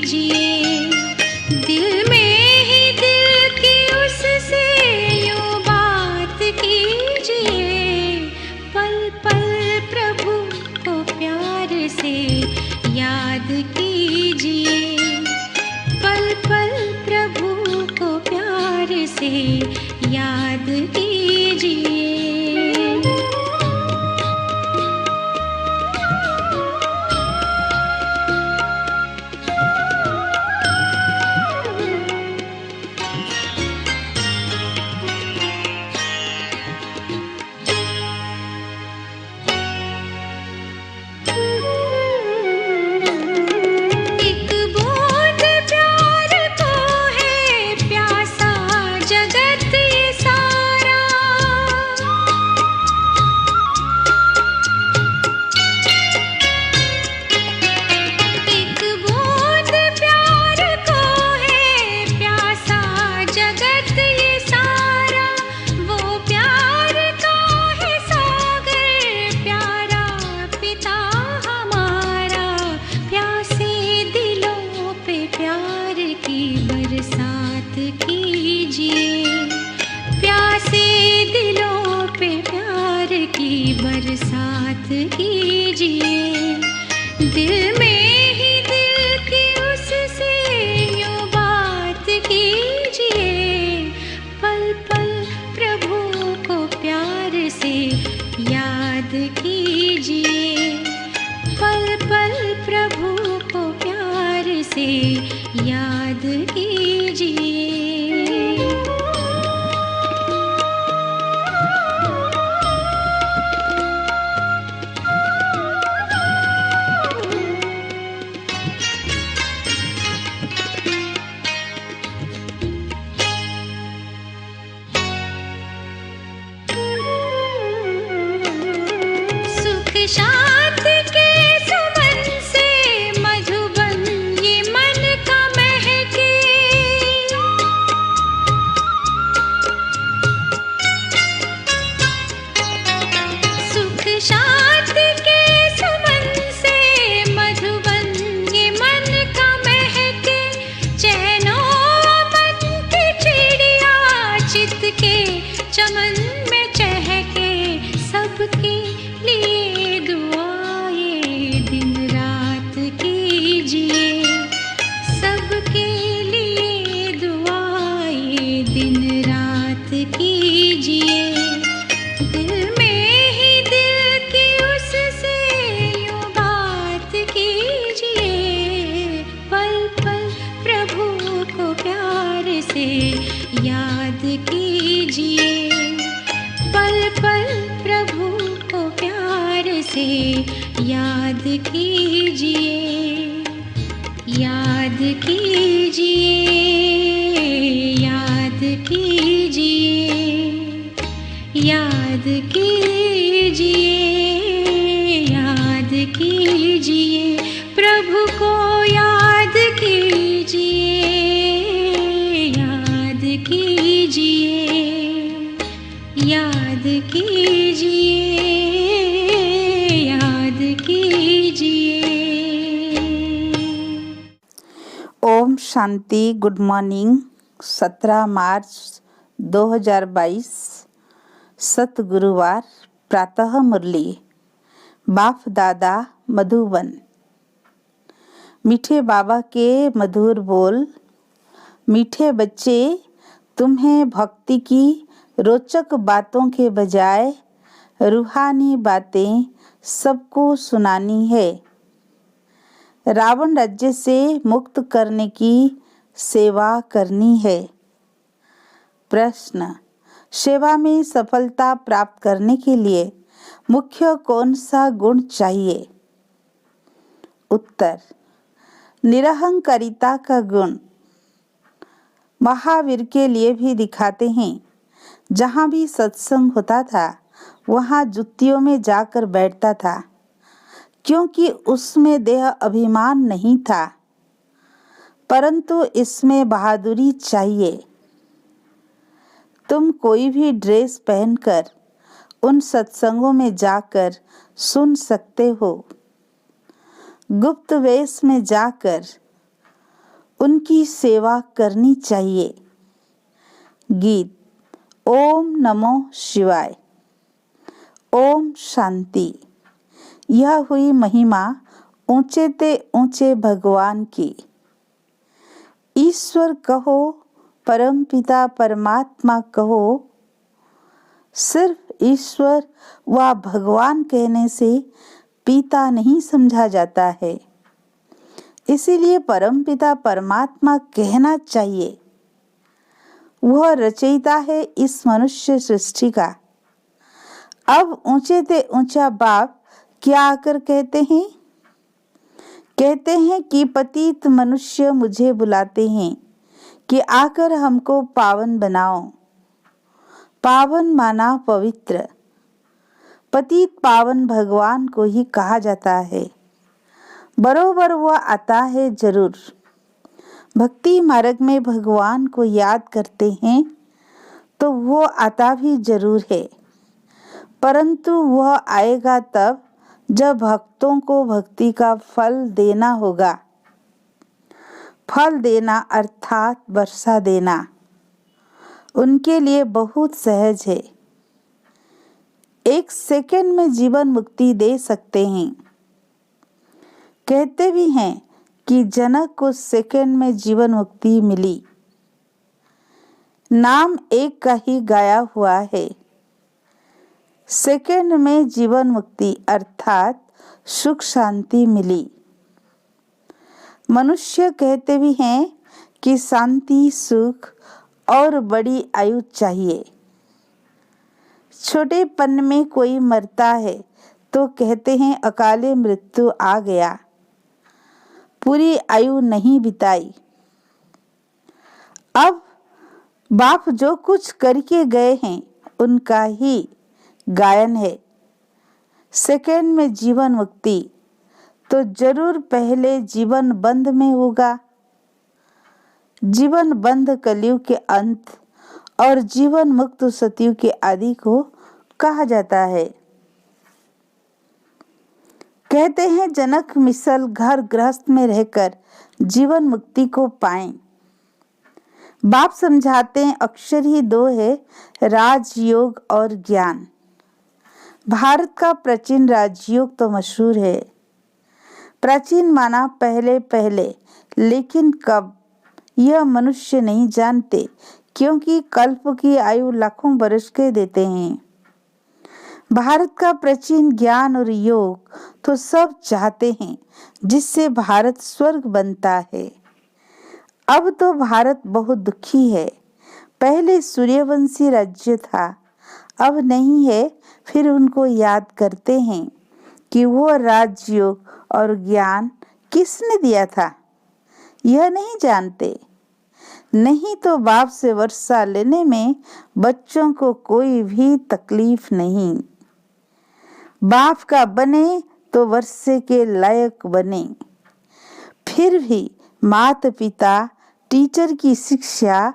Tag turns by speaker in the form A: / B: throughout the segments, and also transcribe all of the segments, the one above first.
A: कीजिए, दिल में ही दिल की उससे यूं बात कीजिए, पल पल प्रभु को प्यार से याद कीजिए, पल पल प्रभु को प्यार से याद कीजिए। बरसात कीजिए, दिल में ही दिल की उससे यूं बात कीजिए, पल पल प्रभु को प्यार से याद कीजिए, पल पल प्रभु को प्यार से याद कीजिए। शांति के सुमन से मधुबन ये मन का महके, सुख शांति के सुमन से मधुबन ये मन का महके, चैनो मन की चिड़िया चित के चमन में चहके, सबके लिए सबके लिए दुआएं दिन रात कीजिए, दिल में ही दिल की उससे यूं बात कीजिए, पल पल प्रभु को प्यार से याद कीजिए, पल पल प्रभु को प्यार से याद कीजिए, याद कीजिए, याद कीजिए, याद कीजिए, याद कीजिए, प्रभु को याद कीजिए, याद कीजिए, याद कीजिए, याद कीजिए।
B: ओम शांति। Good morning. 17 मार्च 2022 सत गुरुवार। प्रातः मुरली। बाप दादा मधुबन। मीठे बाबा के मधुर बोल। मीठे बच्चे, तुम्हें भक्ति की रोचक बातों के बजाय रूहानी बातें सबको सुनानी है। रावण राज्य से मुक्त करने की सेवा करनी है। प्रश्न: सेवा में सफलता प्राप्त करने के लिए मुख्य कौन सा गुण चाहिए? उत्तर: निरहंकारिता का गुण। महावीर के लिए भी दिखाते हैं। जहाँ भी सत्संग होता था वहाँ जुत्तियों में जाकर बैठता था, क्योंकि उसमें देह अभिमान नहीं था, परंतु इसमें बहादुरी चाहिए। तुम कोई भी ड्रेस पहनकर उन सत्संगों में जाकर सुन सकते हो। गुप्त वेश में जाकर उनकी सेवा करनी चाहिए। गीत। ओम नमो शिवाय। ओम शांति। यह हुई महिमा ऊंचे ते ऊंचे भगवान की। ईश्वर कहो, परमपिता परमात्मा कहो, सिर्फ ईश्वर व भगवान कहने से पिता नहीं समझा जाता है। इसीलिए परमपिता परमात्मा कहना चाहिए। वह रचयिता है इस मनुष्य सृष्टि का। अब ऊंचे ते ऊंचा बाप क्या आकर कहते हैं? कहते हैं कि पतित मनुष्य मुझे बुलाते हैं कि आकर हमको पावन बनाओ। पावन माना पवित्र। पतित पावन भगवान को ही कहा जाता है। बरोबर वह आता है जरूर। भक्ति मार्ग में भगवान को याद करते हैं तो वो आता भी जरूर है, परंतु वह आएगा तब जब भक्तों को भक्ति का फल देना होगा। फल देना अर्थात वर्षा देना उनके लिए बहुत सहज है। 1 सेकंड में जीवन मुक्ति दे सकते हैं। कहते भी हैं कि जनक को सेकंड में जीवन मुक्ति मिली। नाम एक का ही गाया हुआ है। सेकंड में जीवन मुक्ति अर्थात सुख शांति मिली। मनुष्य कहते भी हैं कि शांति सुख और बड़ी आयु चाहिए। छोटेपन में कोई मरता है तो कहते हैं अकाले मृत्यु आ गया, पूरी आयु नहीं बिताई। अब बाप जो कुछ करके गए हैं उनका ही गायन है। सेकंड में जीवन मुक्ति तो जरूर पहले जीवन बंद में होगा। जीवन बंद कलयुग के अंत और जीवन मुक्त सतयुग के आदि को कहा जाता है। कहते हैं जनक मिसल घर गृहस्थ में रहकर जीवन मुक्ति को पाएं। बाप समझाते हैं अक्षर ही 2 है, राजयोग और ज्ञान। भारत का प्राचीन राजयोग तो मशहूर है। प्राचीन माना पहले पहले, लेकिन कब यह मनुष्य नहीं जानते, क्योंकि कल्प की आयु लाखों वर्ष के देते हैं। भारत का प्राचीन ज्ञान और योग तो सब चाहते हैं, जिससे भारत स्वर्ग बनता है। अब तो भारत बहुत दुखी है। पहले सूर्यवंशी राज्य था, अब नहीं है। फिर उनको याद करते हैं कि वो राजयोग और ज्ञान किसने दिया था, यह नहीं जानते। नहीं तो बाप से वर्षा लेने में बच्चों को कोई भी तकलीफ नहीं। बाप का बने तो वर्षे के लायक बने। फिर भी माता पिता टीचर की शिक्षा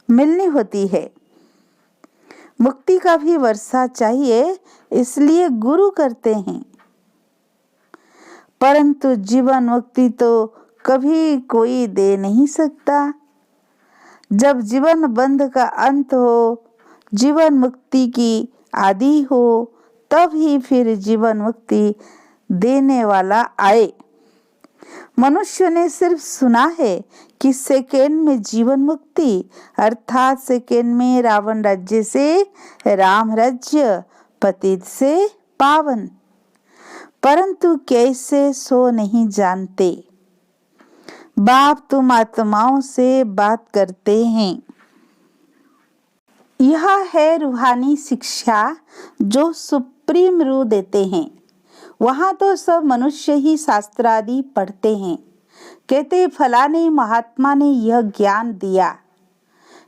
B: मिलनी होती है। मुक्ति का भी वर्षा चाहिए, इसलिए गुरु करते हैं। परंतु जीवन मुक्ति तो कभी कोई दे नहीं सकता। जब जीवन बंध का अंत हो, जीवन मुक्ति की आदि हो, तब ही फिर जीवन मुक्ति देने वाला आए। मनुष्य ने सिर्फ सुना है कि सेकंड में जीवन मुक्ति अर्थात सेकंड में रावण राज्य से राम राज्य, पतित से पावन, परंतु कैसे सो नहीं जानते। बाप तुम आत्माओं से बात करते हैं। यह है रूहानी शिक्षा जो सुप्रीम रूह देते हैं। वहाँ तो सब मनुष्य ही शास्त्र आदि पढ़ते हैं, कहते फलाने महात्मा ने यह ज्ञान दिया।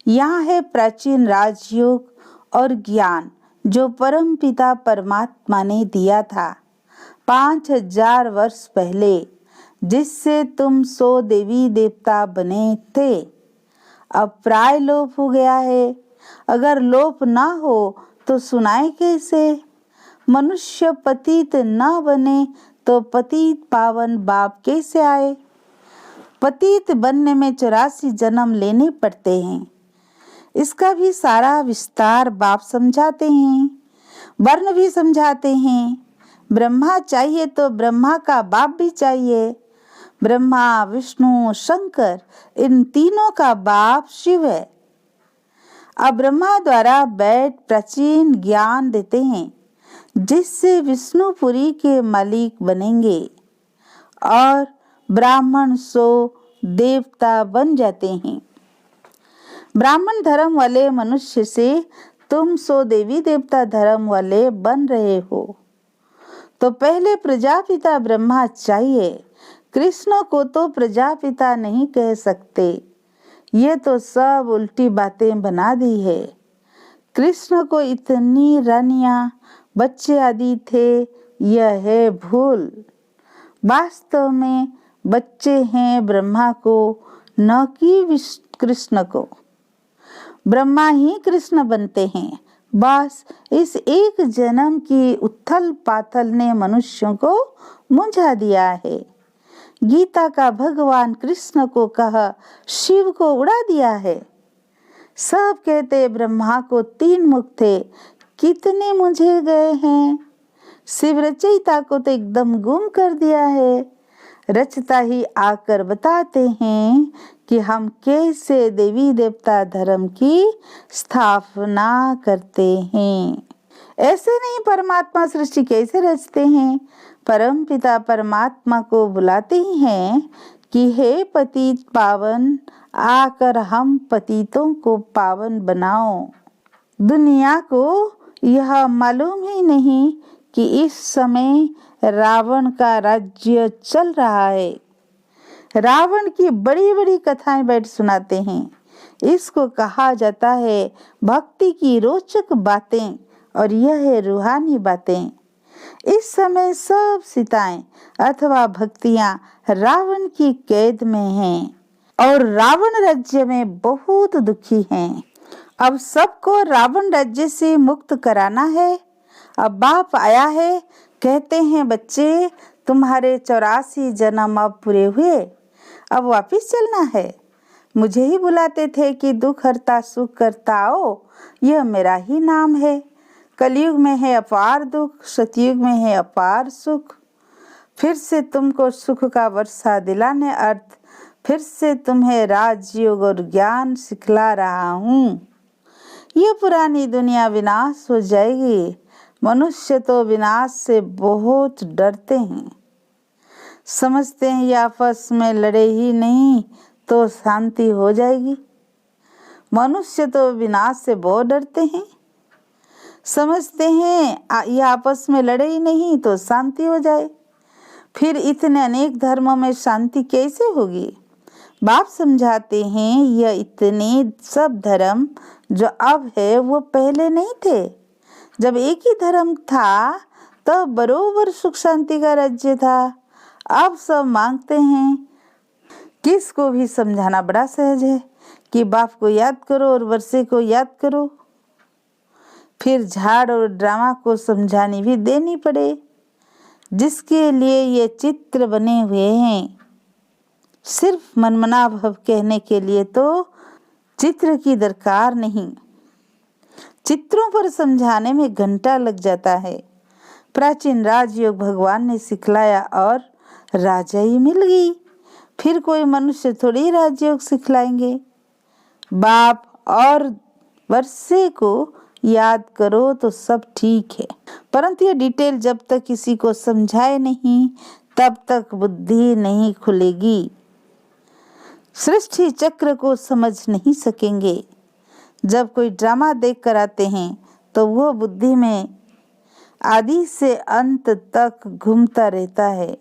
B: यहाँ है प्राचीन राजयोग और ज्ञान जो परम पिता परमात्मा ने दिया था 5000 वर्ष पहले, जिससे तुम 100 देवी देवता बने थे। अब प्राय लोप हो गया है। अगर लोप ना हो तो सुनाए कैसे। मनुष्य पतित न बने तो पतित पावन बाप कैसे आए। पतित बनने में 84 जन्म लेने पड़ते हैं। इसका भी सारा विस्तार बाप समझाते हैं, वर्ण भी समझाते हैं। ब्रह्मा चाहिए तो ब्रह्मा का बाप भी चाहिए। ब्रह्मा, विष्णु, शंकर, इन तीनों का बाप शिव है। अब ब्रह्मा द्वारा बैठ प्राचीन ज्ञान देते हैं, जिससे विष्णुपुरी के मालिक बनेंगे और ब्राह्मण सो देवता बन जाते हैं। ब्राह्मण धर्म वाले मनुष्य से तुम सो देवी देवता धर्म वाले बन रहे हो। तो पहले प्रजापिता ब्रह्मा चाहिए। कृष्ण को तो प्रजापिता नहीं कह सकते, ये तो सब उल्टी बातें बना दी है। कृष्ण को इतनी रानियां, बच्चे आदि थे, यह है भूल। वास्तव में बच्चे हैं ब्रह्मा को, न कि कृष्ण को। ब्रह्मा ही कृष्ण बनते हैं। बस इस एक जन्म की उथल पाथल ने मनुष्यों को मुंझा दिया है। गीता का भगवान कृष्ण को कहा, शिव को उड़ा दिया है। सब कहते ब्रह्मा को 3 मुख थे, कितने मुझे गए हैं। शिव रचयिता को तो एकदम गुम कर दिया है। रचता ही आकर बताते हैं कि हम कैसे देवी देवता धर्म की स्थापना करते हैं। ऐसे नहीं परमात्मा सृष्टि कैसे रचते हैं। परम पिता परमात्मा को बुलाते ही हैं कि हे पतित पावन, आकर हम पतितों को पावन बनाओ। दुनिया को यह मालूम ही नहीं कि इस समय रावण का राज्य चल रहा है। रावण की बड़ी बड़ी कथाएं बैठ सुनाते हैं। इसको कहा जाता है भक्ति की रोचक बातें, और यह है रूहानी बातें। इस समय सब सीताएं अथवा भक्तियां रावण की कैद में हैं और रावण राज्य में बहुत दुखी हैं। अब सबको रावण राज्य से मुक्त कराना है। अब बाप आया है, कहते हैं बच्चे तुम्हारे 84 जन्म अब पूरे हुए, अब वापिस चलना है। मुझे ही बुलाते थे कि दुख हरता सुख करता आओ, यह मेरा ही नाम है। कलयुग में है अपार दुख, सतयुग में है अपार सुख। फिर से तुमको सुख का वर्षा दिलाने अर्थ फिर से तुम्हें राजयोग और ज्ञान सिखला रहा हूँ। ये पुरानी दुनिया विनाश हो जाएगी। मनुष्य तो विनाश से बहुत डरते हैं, समझते हैं ये आपस में लड़े ही नहीं तो शांति हो जाएगी। मनुष्य तो विनाश से बहुत डरते हैं, समझते हैं ये आपस में लड़े ही नहीं तो शांति हो जाए। फिर इतने अनेक धर्मों में शांति कैसे होगी। बाप समझाते हैं यह इतने सब धर्म जो अब है वो पहले नहीं थे। जब एक ही धर्म था तब बरोबर सुख शांति का राज्य था। अब सब मांगते हैं। किसको भी समझाना बड़ा सहज है कि बाप को याद करो और वर्षे को याद करो। फिर झाड़ और ड्रामा को समझानी भी देनी पड़े, जिसके लिए ये चित्र बने हुए हैं। सिर्फ मनमना भव कहने के लिए तो चित्र की दरकार नहीं। चित्रों पर समझाने में घंटा लग जाता है। प्राचीन राजयोग भगवान ने सिखलाया और राजाई मिल गई। फिर कोई मनुष्य थोड़ी राजयोग सिखलाएंगे। बाप और वर्षे को याद करो तो सब ठीक है, परंतु ये डिटेल जब तक किसी को समझाए नहीं तब तक बुद्धि नहीं खुलेगी। सृष्टि चक्र को समझ नहीं सकेंगे। जब कोई ड्रामा देख कर आते हैं तो वो बुद्धि में आदि से अंत तक घूमता रहता है।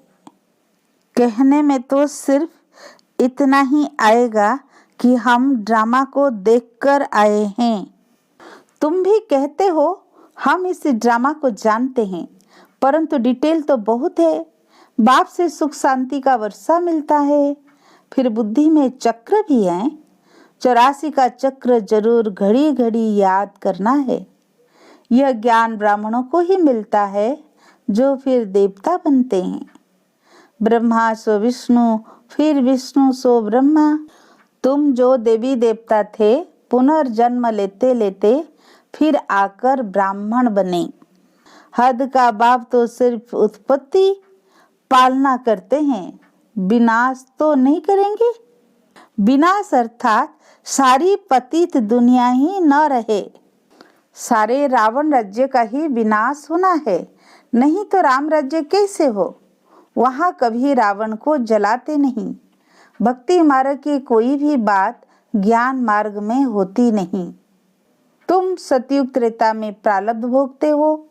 B: कहने में तो सिर्फ इतना ही आएगा कि हम ड्रामा को देखकर आए हैं। तुम भी कहते हो हम इस ड्रामा को जानते हैं, परंतु डिटेल तो बहुत है। बाप से सुख शांति का वर्षा मिलता है। फिर बुद्धि में चक्र भी है। 84 का चक्र जरूर घड़ी घड़ी याद करना है। यह ज्ञान ब्राह्मणों को ही मिलता है जो फिर देवता बनते हैं। ब्रह्मा सो विष्णु, फिर विष्णु सो ब्रह्मा। तुम जो देवी देवता थे, पुनर्जन्म लेते लेते फिर आकर ब्राह्मण बने। हद का बाप तो सिर्फ उत्पत्ति पालना करते हैं, विनाश तो नहीं करेंगे। विनाश अर्थात सारी पतित दुनिया ही न रहे। सारे रावण राज्य का ही विनाश होना है, नहीं तो राम राज्य कैसे हो। वहाँ कभी रावण को जलाते नहीं। भक्ति मार्ग की कोई भी बात ज्ञान मार्ग में होती नहीं। तुम सतयुग त्रेता में प्रारब्ध भोगते हो,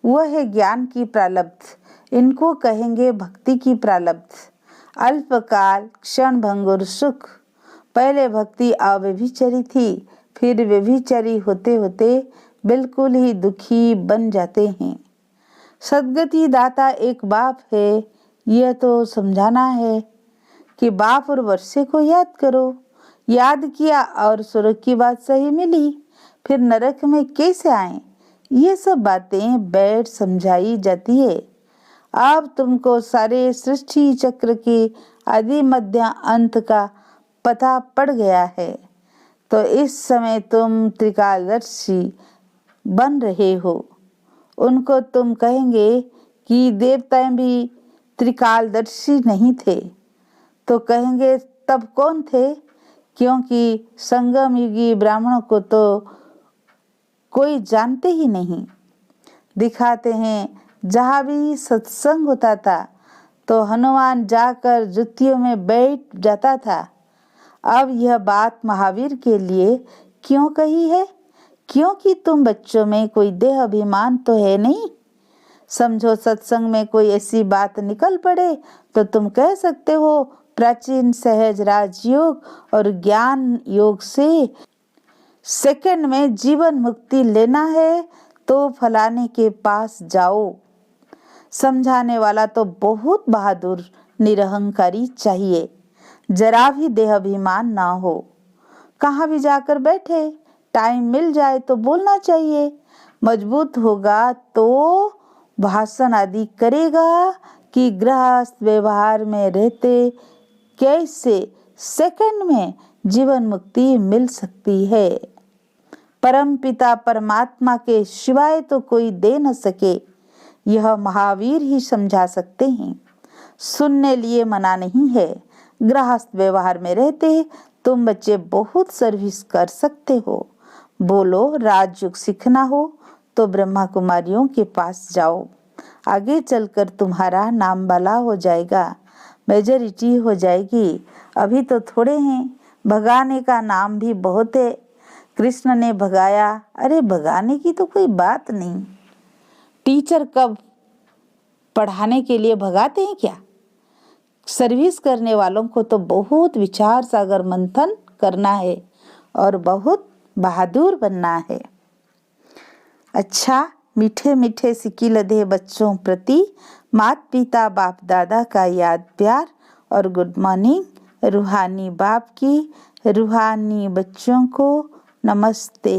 B: वह है ज्ञान की प्रारब्ध। इनको कहेंगे भक्ति की प्रारब्ध। अल्पकाल क्षण भंगुर सुख। पहले भक्ति अव्यभिचारी थी, फिर व्यभिचारी होते होते बिल्कुल ही दुखी बन जाते हैं। सदगति दाता एक बाप है, यह तो समझाना है कि बाप और वर्षे को याद करो। याद किया और स्वर्ग की बात सही मिली, फिर नरक में कैसे आए, ये सब बातें बैठ समझाई जाती है। अब तुमको सारे सृष्टि चक्र के आदि मध्य अंत का पता पड़ गया है, तो इस समय तुम त्रिकालदर्शी बन रहे हो। उनको तुम कहेंगे कि देवताएं भी त्रिकालदर्शी नहीं थे, तो कहेंगे तब कौन थे, क्योंकि संगम युगी ब्राह्मणों को तो कोई जानते ही नहीं। दिखाते हैं जहाँ भी सत्संग होता था तो हनुमान जाकर जुतियों में बैठ जाता था। अब यह बात महावीर के लिए क्यों कही है, क्योंकि तुम बच्चों में कोई देह अभिमान तो है नहीं। समझो सत्संग में कोई ऐसी बात निकल पड़े तो तुम कह सकते हो प्राचीन सहज राजयोग और ज्ञान योग से सेकंड में जीवन मुक्ति लेना है तो फलाने के पास जाओ। समझाने वाला तो बहुत बहादुर निरहंकारी चाहिए, जरा भी देह अभिमान ना हो। कहाँ भी जाकर बैठे, टाइम मिल जाए तो बोलना चाहिए। मजबूत होगा तो भाषण आदि करेगा कि गृहस्थ व्यवहार में रहते कैसे सेकंड में जीवन मुक्ति मिल सकती है। परम पिता परमात्मा के सिवाय तो कोई दे न सके, यह महावीर ही समझा सकते हैं। सुनने लिए मना नहीं है। गृहस्थ व्यवहार में रहते तुम बच्चे बहुत सर्विस कर सकते हो। बोलो राजयोग सीखना हो तो ब्रह्मा कुमारियों के पास जाओ, आगे चलकर तुम्हारा नाम बाला हो जाएगा, मेजॉरिटी हो जाएगी। अभी तो थोड़े हैं, भगाने का नाम भी बहुत है। कृष्ण ने भगाया, अरे भगाने की तो कोई बात नहीं। टीचर कब पढ़ाने के लिए भगाते हैं क्या? सर्विस करने वालों को तो बहुत विचार सागर मंथन करना है और बहुत बहादुर बनना है। अच्छा, मीठे मीठे सिक्की लदे बच्चों प्रति माता पिता बाप दादा का याद प्यार और गुड मॉर्निंग। रूहानी बाप की रूहानी बच्चों को नमस्ते।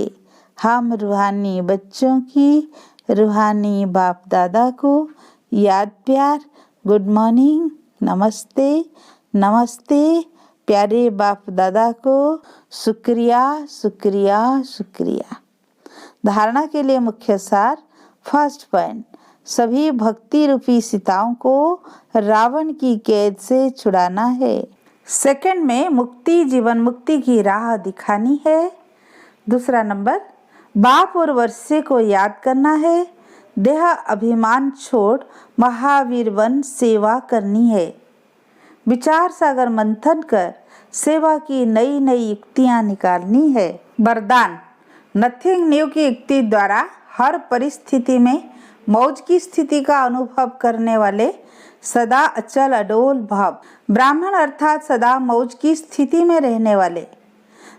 B: हम रूहानी बच्चों की रूहानी बाप दादा को याद प्यार, गुड मॉर्निंग, नमस्ते नमस्ते। प्यारे बाप दादा को शुक्रिया शुक्रिया शुक्रिया। धारणा के लिए मुख्य सार। फर्स्ट पॉइंट, सभी भक्ति रूपी सीताओं को रावण की कैद से छुड़ाना है। सेकंड में मुक्ति जीवन मुक्ति की राह दिखानी है। दूसरा नंबर, बाप और वर्षे को याद करना है। देह अभिमान छोड़ महावीर बन सेवा करनी है। विचार सागर मंथन कर सेवा की नई नई युक्तियां निकालनी है। वरदान, नथिंग न्यू की युक्ति द्वारा हर परिस्थिति में मौज की स्थिति का अनुभव करने वाले सदा अचल अडोल भाव ब्राह्मण अर्थात सदा मौज की स्थिति में रहने वाले।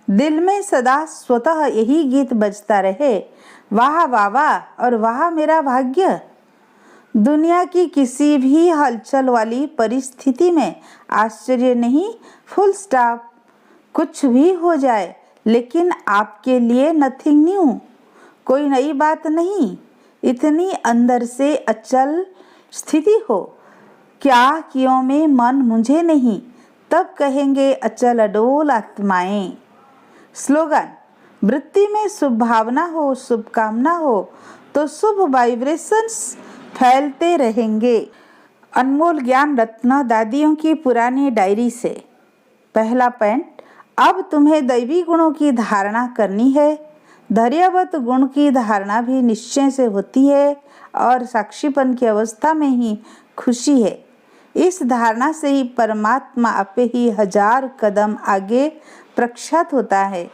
B: दिल में सदा स्वतः यही गीत बजता रहे, वाह वाह वाह और वाह मेरा भाग्य। दुनिया की किसी भी हलचल वाली परिस्थिति में आश्चर्य नहीं, फुल स्टॉप। कुछ भी हो जाए लेकिन आपके लिए नथिंग न्यू, कोई नई बात नहीं। इतनी अंदर से अचल स्थिति हो क्या कियों में मन मुझे नहीं, तब कहेंगे अचल अडोल आत्माएं। स्लोगन, वृत्ति में शुभ भावना हो, शुभकामना हो तो शुभ वाइब्रेशंस फैलते रहेंगे। अनमोल ज्ञान रत्न दादियों की पुरानी डायरी से। पहला पॉइंट, अब तुम्हें दैवी गुणों की धारणा करनी है। धैर्यवत गुण की धारणा भी निश्चय से होती है और साक्षीपन की अवस्था में ही खुशी है। इस धारणा से ही परमात्मा आपे ही 1000 कदम आगे प्रख्यात होता है।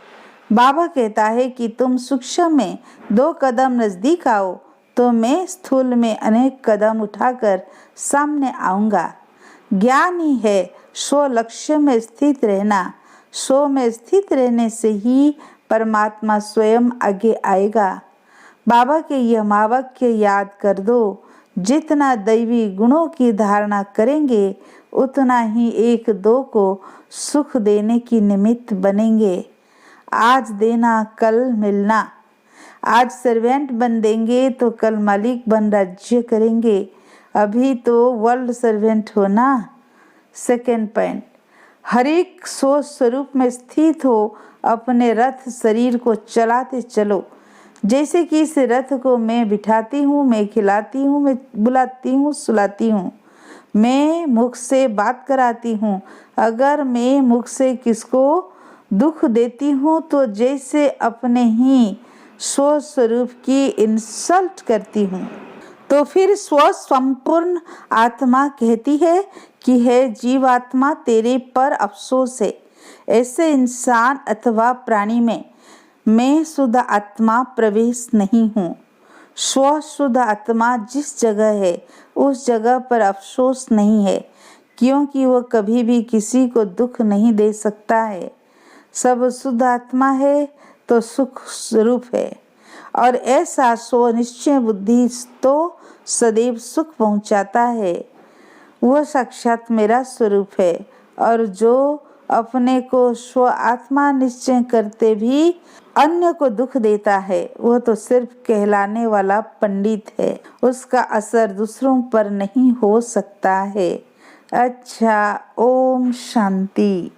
B: बाबा कहता है कि तुम सूक्ष्म में 2 कदम नजदीक आओ तो मैं स्थूल में अनेक कदम उठाकर सामने आऊंगा। ज्ञान ही है स्व लक्ष्य में स्थित रहना। स्व में स्थित रहने से ही परमात्मा स्वयं आगे आएगा। बाबा के यह महावाक्य याद कर दो, जितना दैवी गुणों की धारणा करेंगे उतना ही 1-2 को सुख देने की निमित्त बनेंगे। आज देना कल मिलना। आज सर्वेंट बन देंगे तो कल मालिक बन राज्य करेंगे। अभी तो वर्ल्ड सर्वेंट हो ना। सेकेंड पॉइंट, हर एक सोच स्वरूप में स्थित हो अपने रथ शरीर को चलाते चलो। जैसे कि इस रथ को मैं बिठाती हूँ, मैं खिलाती हूँ, मैं बुलाती हूँ, सुलाती हूँ, मैं मुख से बात कराती हूँ। अगर मैं मुख से किसको दुख देती हूँ तो जैसे अपने ही स्व स्वरूप की इंसल्ट करती हूँ। तो फिर स्व संपूर्ण आत्मा कहती है कि है जीवात्मा तेरे पर अफसोस है। ऐसे इंसान अथवा प्राणी में मैं शुद्ध आत्मा प्रवेश नहीं हूँ। स्व शुद्ध आत्मा जिस जगह है उस जगह पर अफसोस नहीं है, क्योंकि वह कभी भी किसी को दुख नहीं दे सकता है। सब शुद्ध आत्मा है तो सुख स्वरूप है, और ऐसा स्व निश्चय बुद्धि तो सदैव सुख पहुंचाता है। वह साक्षात मेरा स्वरूप है, और जो अपने को स्व आत्मा निश्चय करते भी अन्य को दुख देता है वह तो सिर्फ कहलाने वाला पंडित है। उसका असर दूसरों पर नहीं हो सकता है। अच्छा, ओम शांति।